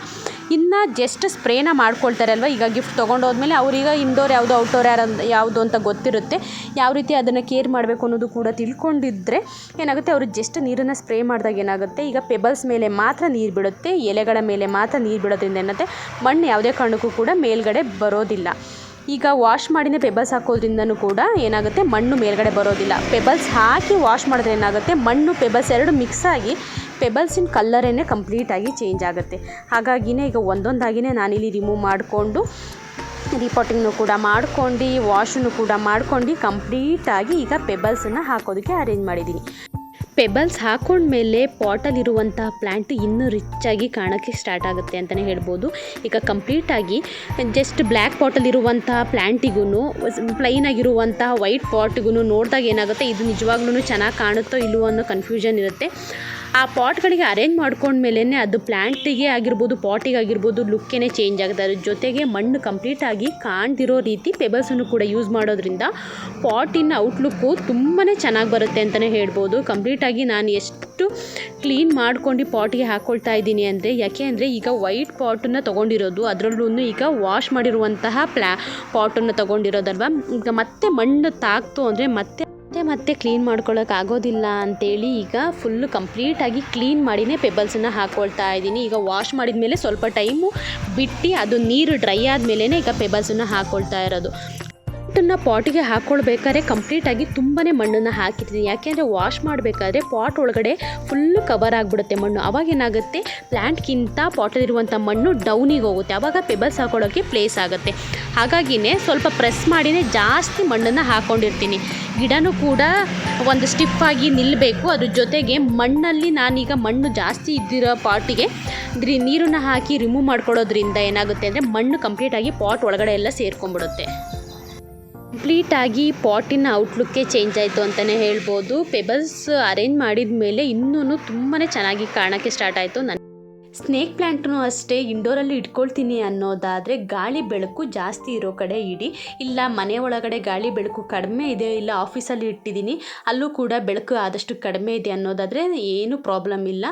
ಇನ್ನು ಜಸ್ಟ್ ಸ್ಪ್ರೇನ ಮಾಡ್ಕೊಳ್ತಾರೆ ಅಲ್ವ, ಈಗ ಗಿಫ್ಟ್ ತೊಗೊಂಡೋದ್ಮೇಲೆ ಅವ್ರೀಗ ಇಂಡೋರ್ ಯಾವುದು ಔಟ್ಡೋರ್ ಯಾವುದು ಅಂತ ಗೊತ್ತಿರುತ್ತೆ, ಯಾವ ರೀತಿ ಅದನ್ನು ಕೇರ್ ಮಾಡಬೇಕು ಅನ್ನೋದು ಕೂಡ ತಿಳ್ಕೊಂಡಿದ್ರೆ ಏನಾಗುತ್ತೆ, ಅವರು ಜಸ್ಟ್ ನೀರನ್ನು ಸ್ಪ್ರೇ ಮಾಡಿದಾಗ ಏನಾಗುತ್ತೆ, ಈಗ ಪೆಬಲ್ಸ್ ಮೇಲೆ ಮಾತ್ರ ನೀರು ಬಿಡುತ್ತೆ, ಎಲೆಗಳ ಮೇಲೆ ಮಾತ್ರ ನೀರು ಬಿಡೋದ್ರಿಂದ ಏನಾಗುತ್ತೆ, ಮಣ್ಣು ಯಾವುದೇ ಕಾರಣಕ್ಕೂ ಕೂಡ ಮೇಲ್ಗಡೆ ಬರೋದಿಲ್ಲ. ಈಗ ವಾಶ್ ಮಾಡಿನೇ ಪೆಬಲ್ಸ್ ಹಾಕೋದ್ರಿಂದನೂ ಕೂಡ ಏನಾಗುತ್ತೆ, ಮಣ್ಣು ಮೇಲ್ಗಡೆ ಬರೋದಿಲ್ಲ. ಪೆಬಲ್ಸ್ ಹಾಕಿ ವಾಶ್ ಮಾಡಿದ್ರೆ ಏನಾಗುತ್ತೆ, ಮಣ್ಣು ಪೆಬಲ್ಸ್ ಎರಡು ಮಿಕ್ಸ್ ಆಗಿ ಪೆಬಲ್ಸಿನ ಕಲ್ಲರೇ ಕಂಪ್ಲೀಟಾಗಿ ಚೇಂಜ್ ಆಗುತ್ತೆ. ಹಾಗಾಗಿನೇ ಈಗ ಒಂದೊಂದಾಗಿಯೇ ನಾನಿಲ್ಲಿ ರಿಮೂವ್ ಮಾಡಿಕೊಂಡು ರೀಪಾಟಿಂಗ್ನು ಕೂಡ ಮಾಡ್ಕೊಂಡು ವಾಶನ್ನು ಕೂಡ ಮಾಡ್ಕೊಂಡು ಕಂಪ್ಲೀಟಾಗಿ ಈಗ ಪೆಬಲ್ಸನ್ನು ಹಾಕೋದಕ್ಕೆ ಅರೇಂಜ್ ಮಾಡಿದ್ದೀನಿ. ಪೆಬಲ್ಸ್ ಹಾಕೊಂಡ್ಮೇಲೆ ಪಾಟಲ್ಲಿರುವಂಥ ಪ್ಲ್ಯಾಂಟು ಇನ್ನೂ ರಿಚ್ಚಾಗಿ ಕಾಣೋಕ್ಕೆ ಸ್ಟಾರ್ಟ್ ಆಗುತ್ತೆ ಅಂತಲೇ ಹೇಳ್ಬೋದು. ಈಗ ಕಂಪ್ಲೀಟಾಗಿ ಜಸ್ಟ್ ಬ್ಲ್ಯಾಕ್ ಪಾಟಲ್ಲಿರುವಂತಹ ಪ್ಲ್ಯಾಂಟಿಗೂ ಪ್ಲೈನಾಗಿರುವಂತಹ ವೈಟ್ ಪಾಟ್ಗೂ ನೋಡಿದಾಗ ಏನಾಗುತ್ತೆ, ಇದು ನಿಜವಾಗ್ಲೂ ಚೆನ್ನಾಗಿ ಕಾಣುತ್ತೋ ಇಲ್ಲವೋ ಅನ್ನೋ ಕನ್ಫ್ಯೂಷನ್ ಇರುತ್ತೆ. ಆ ಪಾಟ್ಗಳಿಗೆ ಅರೇಂಜ್ ಮಾಡ್ಕೊಂಡ್ಮೇಲೆ ಅದು ಪ್ಲ್ಯಾಂಟಿಗೆ ಆಗಿರ್ಬೋದು, ಪಾಟಿಗೆ ಆಗಿರ್ಬೋದು, ಲುಕ್ಕೇ ಚೇಂಜ್ ಆಗುತ್ತೆ. ಅದ್ರ ಜೊತೆಗೆ ಮಣ್ಣು ಕಂಪ್ಲೀಟಾಗಿ ಕಾಣ್ದಿರೋ ರೀತಿ ಪೆಬಲ್ಸನ್ನು ಕೂಡ ಯೂಸ್ ಮಾಡೋದ್ರಿಂದ ಪಾಟಿನ ಔಟ್ಲುಕ್ಕು ತುಂಬಾ ಚೆನ್ನಾಗಿ ಬರುತ್ತೆ ಅಂತಲೇ ಹೇಳ್ಬೋದು. ಕಂಪ್ಲೀಟಾಗಿ ನಾನು ಎಷ್ಟು ಕ್ಲೀನ್ ಮಾಡ್ಕೊಂಡು ಪಾಟಿಗೆ ಹಾಕ್ಕೊಳ್ತಾ ಇದ್ದೀನಿ ಅಂದರೆ, ಯಾಕೆ ಅಂದರೆ ಈಗ ವೈಟ್ ಪಾಟನ್ನು ತೊಗೊಂಡಿರೋದು, ಅದರಲ್ಲೂ ಈಗ ವಾಶ್ ಮಾಡಿರುವಂತಹ ಪಾಟನ್ನು ತೊಗೊಂಡಿರೋದಲ್ವ, ಈಗ ಮತ್ತೆ ಮಣ್ಣು ತಾಕ್ತು ಅಂದರೆ ಮತ್ತೆ ಕ್ಲೀನ್ ಮಾಡ್ಕೊಳ್ಳೋಕ್ಕಾಗೋದಿಲ್ಲ ಅಂತೇಳಿ ಈಗ ಫುಲ್ಲು ಕಂಪ್ಲೀಟಾಗಿ ಕ್ಲೀನ್ ಮಾಡಿನೇ ಪೆಬಲ್ಸನ್ನು ಹಾಕ್ಕೊಳ್ತಾ ಇದ್ದೀನಿ. ಈಗ ವಾಶ್ ಮಾಡಿದ ಮೇಲೆ ಸ್ವಲ್ಪ ಟೈಮು ಬಿಟ್ಟು ಅದು ನೀರು ಡ್ರೈ ಆದಮೇಲೆ ಈಗ ಪೆಬಲ್ಸನ್ನು ಹಾಕ್ಕೊಳ್ತಾ ಇರೋದು. ಪಾಟಿಗೆ ಹಾಕ್ಕೊಳ್ಬೇಕಾದ್ರೆ ಕಂಪ್ಲೀಟಾಗಿ ತುಂಬಾ ಮಣ್ಣನ್ನು ಹಾಕಿರ್ತೀನಿ, ಯಾಕೆಂದರೆ ವಾಶ್ ಮಾಡಬೇಕಾದ್ರೆ ಪಾಟ್ ಒಳಗಡೆ ಫುಲ್ಲು ಕವರ್ ಆಗಿಬಿಡುತ್ತೆ ಮಣ್ಣು. ಅವಾಗ ಏನಾಗುತ್ತೆ, ಪ್ಲ್ಯಾಂಟ್ಗಿಂತ ಪಾಟಲ್ಲಿರುವಂಥ ಮಣ್ಣು ಡೌನಿಗೆ ಹೋಗುತ್ತೆ, ಆವಾಗ ಪೆಬಲ್ಸ್ ಹಾಕೊಳ್ಳೋಕ್ಕೆ ಪ್ಲೇಸ್ ಆಗುತ್ತೆ. ಹಾಗಾಗಿನೇ ಸ್ವಲ್ಪ ಪ್ರೆಸ್ ಮಾಡಿನೇ ಜಾಸ್ತಿ ಮಣ್ಣನ್ನು ಹಾಕ್ಕೊಂಡಿರ್ತೀನಿ. ಗಿಡನೂ ಕೂಡ ಒಂದು ಸ್ಟಿಫಾಗಿ ನಿಲ್ಲಬೇಕು. ಅದ್ರ ಜೊತೆಗೆ ಮಣ್ಣಲ್ಲಿ ನಾನೀಗ ಮಣ್ಣು ಜಾಸ್ತಿ ಇದ್ದಿರೋ ಪಾಟಿಗೆ ನೀರನ್ನು ಹಾಕಿ ರಿಮೂವ್ ಮಾಡ್ಕೊಳ್ಳೋದ್ರಿಂದ ಏನಾಗುತ್ತೆ ಅಂದರೆ, ಮಣ್ಣು ಕಂಪ್ಲೀಟಾಗಿ ಪಾಟ್ ಒಳಗಡೆ ಎಲ್ಲ ಸೇರ್ಕೊಂಡ್ಬಿಡುತ್ತೆ. ಕಂಪ್ಲೀಟಾಗಿ ಪಾಟಿನ ಔಟ್ಲುಕ್ಕೇ ಚೇಂಜ್ ಆಯಿತು ಅಂತಲೇ ಹೇಳ್ಬೋದು. ಪೆಬಲ್ಸ್ ಅರೇಂಜ್ ಮಾಡಿದ ಮೇಲೆ ಇನ್ನೂ ತುಂಬಾ ಚೆನ್ನಾಗಿ ಕಾಣೋಕ್ಕೆ ಸ್ಟಾರ್ಟ್ ಆಯಿತು. ಸ್ನೇಕ್ ಪ್ಲ್ಯಾಂಟ್ನು ಅಷ್ಟೇ ಇಂಡೋರಲ್ಲಿ ಇಟ್ಕೊಳ್ತೀನಿ ಅನ್ನೋದಾದರೆ ಗಾಳಿ ಬೆಳಕು ಜಾಸ್ತಿ ಇರೋ ಕಡೆ ಇಡಿ. ಇಲ್ಲ ಮನೆ ಒಳಗಡೆ ಗಾಳಿ ಬೆಳಕು ಕಡಿಮೆ ಇದೆ, ಇಲ್ಲ ಆಫೀಸಲ್ಲಿ ಇಟ್ಟಿದ್ದೀನಿ ಅಲ್ಲೂ ಕೂಡ ಬೆಳಕು ಆದಷ್ಟು ಕಡಿಮೆ ಇದೆ ಅನ್ನೋದಾದರೆ ಏನು ಪ್ರಾಬ್ಲಮ್ ಇಲ್ಲ.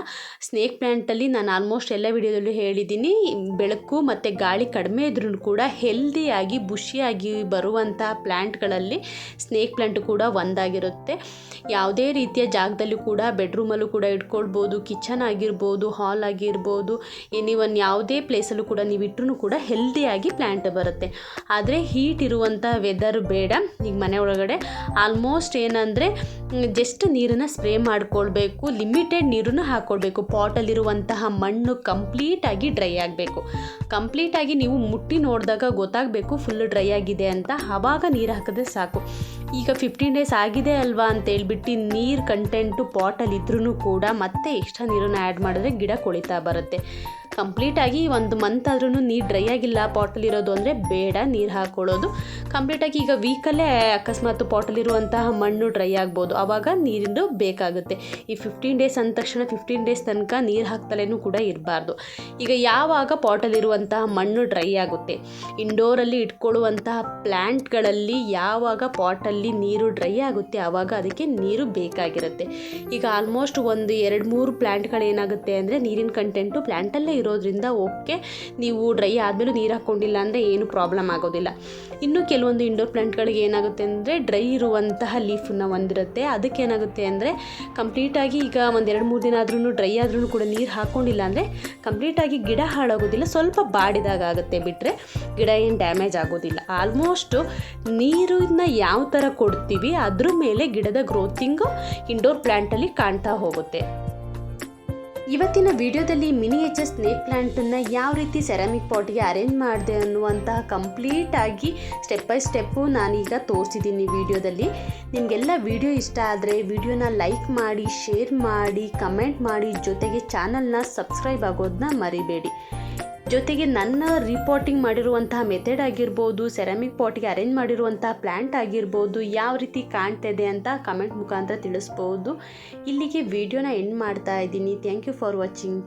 ಸ್ನೇಕ್ ಪ್ಲ್ಯಾಂಟಲ್ಲಿ ನಾನು ಆಲ್ಮೋಸ್ಟ್ ಎಲ್ಲ ವಿಡಿಯೋದಲ್ಲೂ ಹೇಳಿದ್ದೀನಿ, ಬೆಳಕು ಮತ್ತು ಗಾಳಿ ಕಡಿಮೆ ಇದ್ರೂ ಕೂಡ ಹೆಲ್ದಿಯಾಗಿ ಬುಷಿಯಾಗಿ ಬರುವಂಥ ಪ್ಲ್ಯಾಂಟ್ಗಳಲ್ಲಿ ಸ್ನೇಕ್ ಪ್ಲ್ಯಾಂಟ್ ಕೂಡ ಒಂದಾಗಿರುತ್ತೆ. ಯಾವುದೇ ರೀತಿಯ ಜಾಗದಲ್ಲೂ ಕೂಡ ಬೆಡ್ರೂಮಲ್ಲೂ ಕೂಡ ಇಟ್ಕೊಳ್ಬೋದು, ಕಿಚನ್ ಆಗಿರ್ಬೋದು, ಹಾಲ್ ಆಗಿರ್ಬೋದು, ನೀವನ್ ಯಾವುದೇ ಪ್ಲೇಸಲ್ಲೂ ಕೂಡ ನೀವು ಇಟ್ಟರೂ ಕೂಡ ಹೆಲ್ದಿಯಾಗಿ ಪ್ಲ್ಯಾಂಟ್ ಬರುತ್ತೆ. ಆದರೆ ಹೀಟ್ ಇರುವಂಥ ವೆದರ್ ಬೇಡ. ಈಗ ಮನೆ ಒಳಗಡೆ ಆಲ್ಮೋಸ್ಟ್ ಏನಂದರೆ ಜಸ್ಟ್ ನೀರನ್ನು ಸ್ಪ್ರೇ ಮಾಡ್ಕೊಳ್ಬೇಕು, ಲಿಮಿಟೆಡ್ ನೀರನ್ನು ಹಾಕ್ಕೊಳ್ಬೇಕು. ಪಾಟಲ್ಲಿರುವಂತಹ ಮಣ್ಣು ಕಂಪ್ಲೀಟಾಗಿ ಡ್ರೈ ಆಗಬೇಕು. ಕಂಪ್ಲೀಟಾಗಿ ನೀವು ಮುಟ್ಟಿ ನೋಡಿದಾಗ ಗೊತ್ತಾಗಬೇಕು ಫುಲ್ ಡ್ರೈ ಆಗಿದೆ ಅಂತ, ಆವಾಗ ನೀರು ಹಾಕಿದ್ರೆ ಸಾಕು. ಈಗ 15 ಡೇಸ್ ಆಗಿದೆ ಅಲ್ವಾ ಅಂತೇಳ್ಬಿಟ್ಟು ನೀರು ಕಂಟೆಂಟು ಪಾಟಲ್ಲಿ ಇದ್ರೂ ಕೂಡ ಮತ್ತೆ ಎಕ್ಸ್ಟ್ರಾ ನೀರನ್ನು ಆ್ಯಡ್ ಮಾಡಿದ್ರೆ ಗಿಡ ಕೊಳಿತಾ ಬರುತ್ತೆ. ಕಂಪ್ಲೀಟಾಗಿ 1 ಮಂತ್ ಆದ್ರೂ ನೀರು ಡ್ರೈ ಆಗಿಲ್ಲ ಪಾಟಲ್ಲಿರೋದು ಅಂದರೆ ಬೇಡ ನೀರು ಹಾಕ್ಕೊಳ್ಳೋದು. ಕಂಪ್ಲೀಟಾಗಿ ಈಗ ವೀಕಲ್ಲೇ ಅಕಸ್ಮಾತ್ ಪಾಟಲ್ಲಿರುವಂತಹ ಮಣ್ಣು ಡ್ರೈ ಆಗ್ಬೋದು, ಆವಾಗ ನೀರಿಂದು ಬೇಕಾಗುತ್ತೆ. ಈ 15 ಡೇಸ್ ಅಂದ ತಕ್ಷಣ 15 ಡೇಸ್ ತನಕ ನೀರು ಹಾಕ್ತಲೇನೂ ಕೂಡ ಇರಬಾರ್ದು. ಈಗ ಯಾವಾಗ ಪಾಟಲ್ಲಿರುವಂತಹ ಮಣ್ಣು ಡ್ರೈ ಆಗುತ್ತೆ, ಇಂಡೋರಲ್ಲಿ ಇಟ್ಕೊಳ್ಳುವಂತಹ ಪ್ಲ್ಯಾಂಟ್ಗಳಲ್ಲಿ ಯಾವಾಗ ಪಾಟಲ್ಲಿ ನೀರು ಡ್ರೈ ಆಗುತ್ತೆ ಆವಾಗ ಅದಕ್ಕೆ ನೀರು ಬೇಕಾಗಿರುತ್ತೆ. ಈಗ ಆಲ್ಮೋಸ್ಟ್ 1-2-3 ಪ್ಲ್ಯಾಂಟ್ಗಳೇನಾಗುತ್ತೆ ಅಂದರೆ ನೀರಿನ ಕಂಟೆಂಟು ಪ್ಲ್ಯಾಂಟಲ್ಲೇ ಇರೋದ್ರಿಂದ ಓಕೆ, ನೀವು ಡ್ರೈ ಆದಮೇಲೂ ನೀರು ಹಾಕ್ಕೊಂಡಿಲ್ಲ ಅಂದರೆ ಏನು ಪ್ರಾಬ್ಲಮ್ ಆಗೋದಿಲ್ಲ. ಇನ್ನು ಕೆಲವೊಂದು ಇಂಡೋರ್ ಪ್ಲ್ಯಾಂಟ್ಗಳಿಗೆ ಏನಾಗುತ್ತೆ ಅಂದರೆ ಡ್ರೈ ಇರುವಂತಹ ಲೀಫನ್ನು ಹೊಂದಿರುತ್ತೆ. ಅದಕ್ಕೆ ಏನಾಗುತ್ತೆ ಅಂದರೆ ಕಂಪ್ಲೀಟಾಗಿ ಈಗ 1-2-3 ದಿನ ಆದ್ರೂ ಡ್ರೈ ಆದ್ರೂ ಕೂಡ ನೀರು ಹಾಕ್ಕೊಂಡಿಲ್ಲ ಅಂದರೆ ಕಂಪ್ಲೀಟಾಗಿ ಗಿಡ ಹಾಳಾಗೋದಿಲ್ಲ, ಸ್ವಲ್ಪ ಬಾಡಿದಾಗ ಆಗುತ್ತೆ ಬಿಟ್ಟರೆ ಗಿಡ ಏನು ಡ್ಯಾಮೇಜ್ ಆಗೋದಿಲ್ಲ. ಆಲ್ಮೋಸ್ಟು ನೀರನ್ನ ಯಾವ ಥರ ಕೊಡ್ತೀವಿ ಅದ್ರ ಮೇಲೆ ಗಿಡದ ಗ್ರೋತಿಂಗು ಇಂಡೋರ್ ಪ್ಲ್ಯಾಂಟಲ್ಲಿ ಕಾಣ್ತಾ ಹೋಗುತ್ತೆ. ಇವತ್ತಿನ ವಿಡಿಯೋದಲ್ಲಿ ಮಿನಿಯೇಚರ್ ಸ್ನೇಕ್ ಪ್ಲ್ಯಾಂಟನ್ನು ಯಾವ ರೀತಿ ಸೆರಾಮಿಕ್ ಪಾಟ್ಗೆ ಅರೇಂಜ್ ಮಾಡಿದೆ ಅನ್ನುವಂತಹ ಕಂಪ್ಲೀಟಾಗಿ ಸ್ಟೆಪ್ ಬೈ ಸ್ಟೆಪ್ಪು ನಾನೀಗ ತೋರಿಸಿದ್ದೀನಿ ವಿಡಿಯೋದಲ್ಲಿ. ನಿಮಗೆಲ್ಲ ವಿಡಿಯೋ ಇಷ್ಟ ಆದರೆ ವಿಡಿಯೋನ ಲೈಕ್ ಮಾಡಿ, ಶೇರ್ ಮಾಡಿ, ಕಮೆಂಟ್ ಮಾಡಿ, ಜೊತೆಗೆ ಚಾನಲ್ನ ಸಬ್ಸ್ಕ್ರೈಬ್ ಆಗೋದನ್ನ ಮರಿಬೇಡಿ. ಜೊತೆಗೆ ನನ್ನ ರಿಪೋರ್ಟಿಂಗ್ ಮಾಡಿರುವಂತಹ ಮೆಥಡ್ ಆಗಿರ್ಬೋದು, ಸೆರಾಮಿಕ್ ಪಾಟ್ಗೆ ಅರೇಂಜ್ ಮಾಡಿರುವಂತಹ ಪ್ಲ್ಯಾಂಟ್ ಆಗಿರ್ಬೋದು, ಯಾವ ರೀತಿ ಕಾಣ್ತಿದೆ ಅಂತ ಕಮೆಂಟ್ ಮುಖಾಂತರ ತಿಳಿಸ್ಬೋದು. ಇಲ್ಲಿಗೆ ವಿಡಿಯೋನ ಎಂಡ್ ಮಾಡ್ತಾ ಇದ್ದೀನಿ. Thank you for watching.